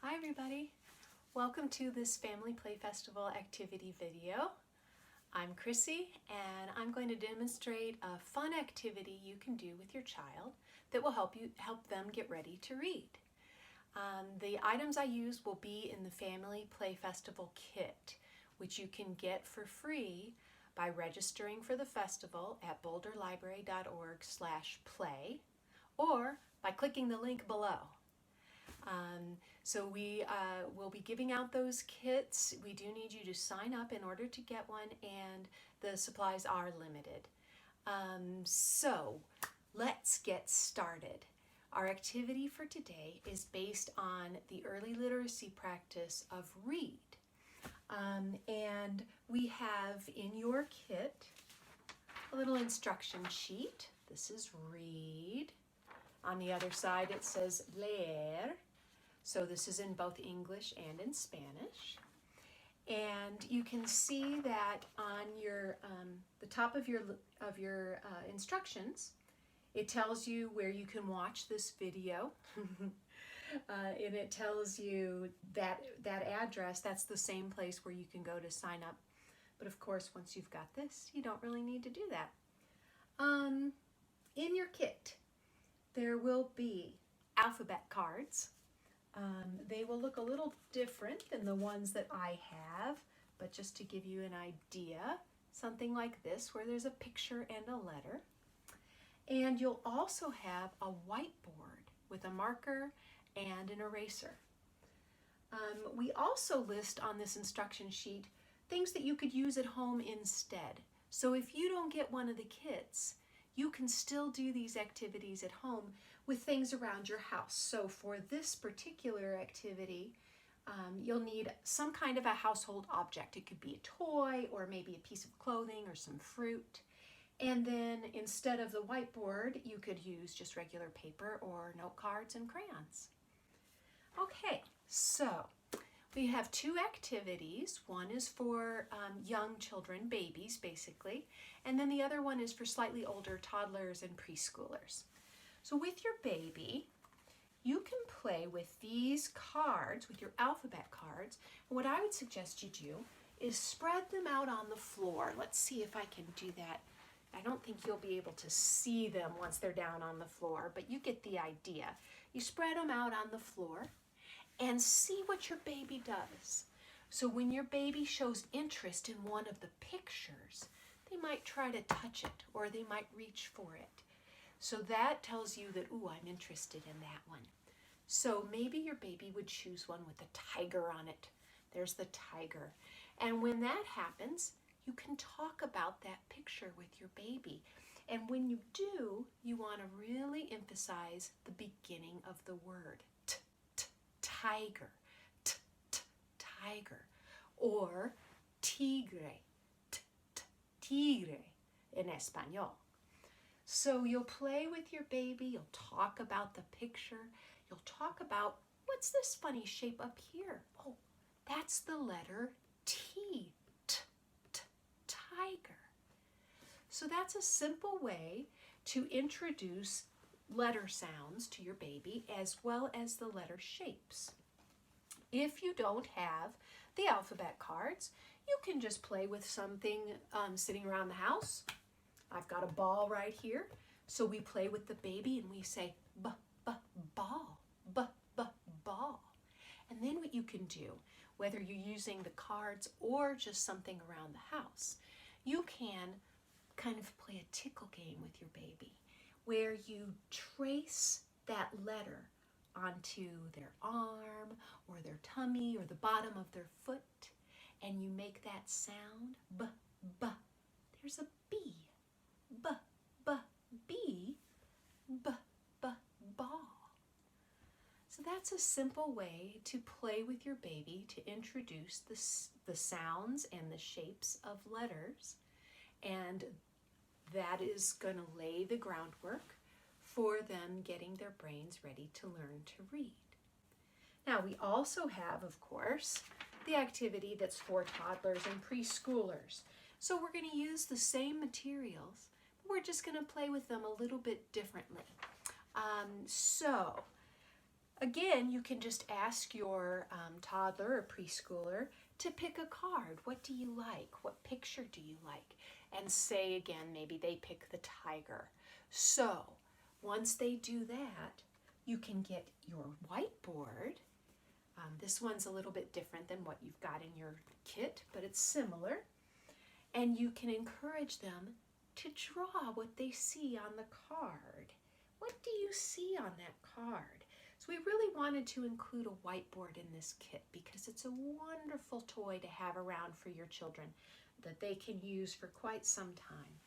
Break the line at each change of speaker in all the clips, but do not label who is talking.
Hi everybody! Welcome to this Family Play Festival activity video. I'm Chrissy and I'm going to demonstrate a fun activity you can do with your child that will help them get ready to read. The items I use will be in the Family Play Festival kit, which you can get for free by registering for the festival at boulderlibrary.org/play or by clicking the link below. So we will be giving out those kits. We do need you to sign up in order to get one, and the supplies are limited. So let's get started. Our activity for today is based on the early literacy practice of read. And we have in your kit a little instruction sheet. This is read. On the other side it says leer. So this is in both English and in Spanish. And you can see that on your the top of your instructions, it tells you where you can watch this video. And it tells you that address, that's the same place where you can go to sign up. But of course, once you've got this, you don't really need to do that. In your kit, there will be alphabet cards. They will look a little different than the ones that I have, but just to give you an idea, something like this where there's a picture and a letter. And you'll also have a whiteboard with a marker and an eraser. We also list on this instruction sheet things that you could use at home instead. So if you don't get one of the kits, you can still do these activities at home with things around your house. So for this particular activity, you'll need some kind of a household object. It could be a toy or maybe a piece of clothing or some fruit. And then instead of the whiteboard, you could use just regular paper or note cards and crayons. Okay, so we have two activities. One is for young children, babies basically, and then the other one is for slightly older toddlers and preschoolers. So with your baby, you can play with these cards, with your alphabet cards. And what I would suggest you do is spread them out on the floor. Let's see if I can do that. I don't think you'll be able to see them once they're down on the floor, but you get the idea. You spread them out on the floor and see what your baby does. So when your baby shows interest in one of the pictures, they might try to touch it or they might reach for it. So that tells you that, ooh, I'm interested in that one. So maybe your baby would choose one with a tiger on it. There's the tiger. And when that happens, you can talk about that picture with your baby. And when you do, you want to really emphasize the beginning of the word. Tiger, tiger, or tigre, tigre in Espanol. So you'll play with your baby, you'll talk about the picture, you'll talk about, what's this funny shape up here? Oh, that's the letter T, tiger. So that's a simple way to introduce letter sounds to your baby as well as the letter shapes. If you don't have the alphabet cards, you can just play with something sitting around the house. I've got a ball right here. So we play with the baby and we say ball, ball. And then what you can do, whether you're using the cards or just something around the house, you can kind of play a tickle game with your baby, where you trace that letter onto their arm or their tummy or the bottom of their foot, and you make that sound, b. There's a B, b, ball. So that's a simple way to play with your baby to introduce the sounds and the shapes of letters, and that is going to lay the groundwork for them getting their brains ready to learn to read. Now we also have, of course, the activity that's for toddlers and preschoolers. So we're going to use the same materials, but we're just going to play with them a little bit differently. So Again, you can just ask your toddler or preschooler to pick a card. What do you like? What picture do you like? And say again, maybe they pick the tiger. So once they do that, you can get your whiteboard. This one's a little bit different than what you've got in your kit, but it's similar. And you can encourage them to draw what they see on the card. What do you see on that card? So we really wanted to include a whiteboard in this kit because it's a wonderful toy to have around for your children that they can use for quite some time.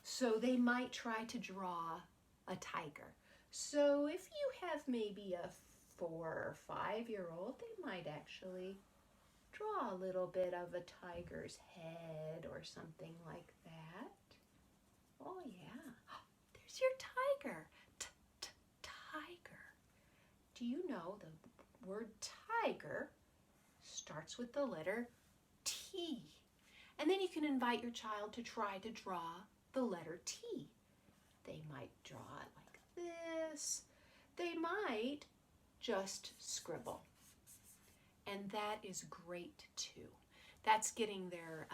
So they might try to draw a tiger. So if you have maybe a 4 or 5-year-old, they might actually draw a little bit of a tiger's head or something like that. Oh yeah, there's your tiger. Tiger. Do you know the word tiger starts with the letter T? And then you can invite your child to try to draw the letter T. They might draw it like this. They might just scribble. And that is great too. That's getting their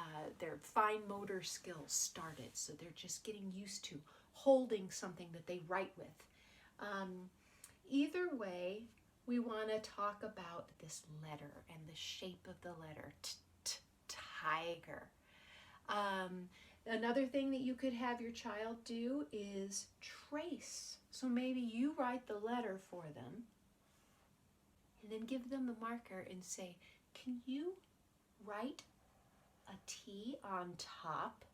fine motor skills started. So they're just getting used to holding something that they write with. Either way, we want to talk about this letter and the shape of the letter, tiger. Another thing that you could have your child do is trace. So maybe you write the letter for them and then give them the marker and say, can you write a T on top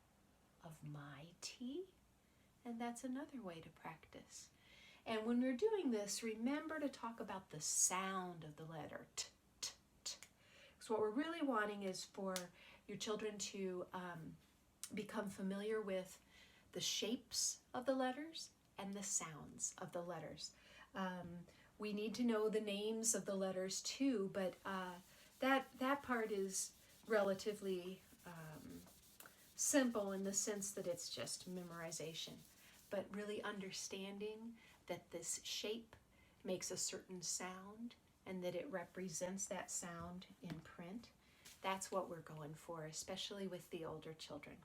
of my T? And that's another way to practice. And when we're doing this, remember to talk about the sound of the letter, So what we're really wanting is for your children to become familiar with the shapes of the letters and the sounds of the letters. We need to know the names of the letters too, but that part is relatively simple in the sense that it's just memorization. But really understanding that this shape makes a certain sound and that it represents that sound in print, that's what we're going for, especially with the older children.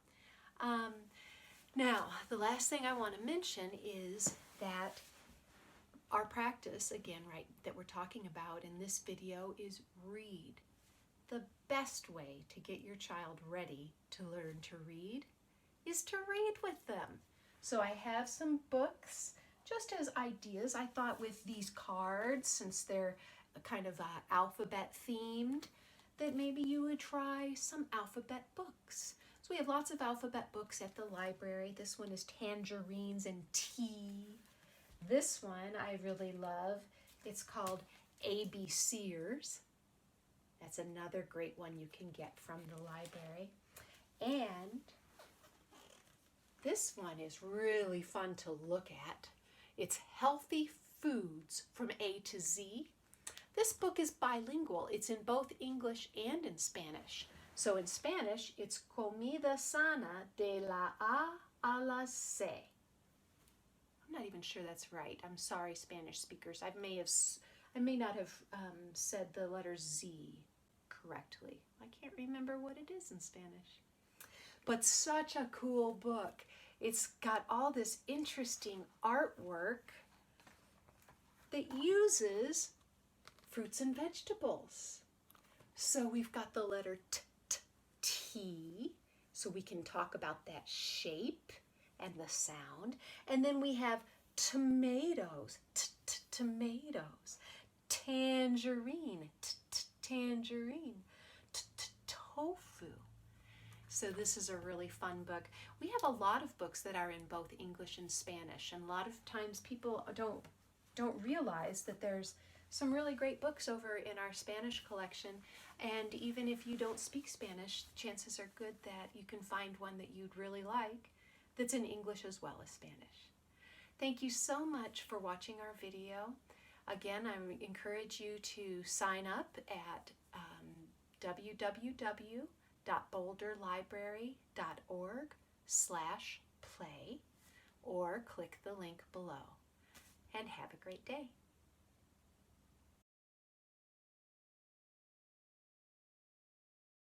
Now, the last thing I want to mention is that our practice, again, right, that we're talking about in this video is read. The best way to get your child ready to learn to read is to read with them. So I have some books, just as ideas. I thought with these cards, since they're kind of alphabet themed, that maybe you would try some alphabet books. So we have lots of alphabet books at the library. This one is Tangerines and Tea. This one I really love. It's called ABCers. That's another great one you can get from the library. And this one is really fun to look at. It's Healthy Foods from A to Z. This book is bilingual. It's in both English and in Spanish. So in Spanish, it's Comida Sana de la A la C. I'm not even sure that's right. I'm sorry, Spanish speakers. I may not have said the letter Z correctly. I can't remember what it is in Spanish. But such a cool book. It's got all this interesting artwork that uses fruits and vegetables. So we've got the letter T, so we can talk about that shape and the sound. And then we have tomatoes, tomatoes, tangerine, tangerine, tofu. So this is a really fun book. We have a lot of books that are in both English and Spanish, and a lot of times people don't realize that there's some really great books over in our Spanish collection. And even if you don't speak Spanish, chances are good that you can find one that you'd really like that's in English as well as Spanish. Thank you so much for watching our video. Again, I encourage you to sign up at www.boulderlibrary.org/play or click the link below. And have a great day.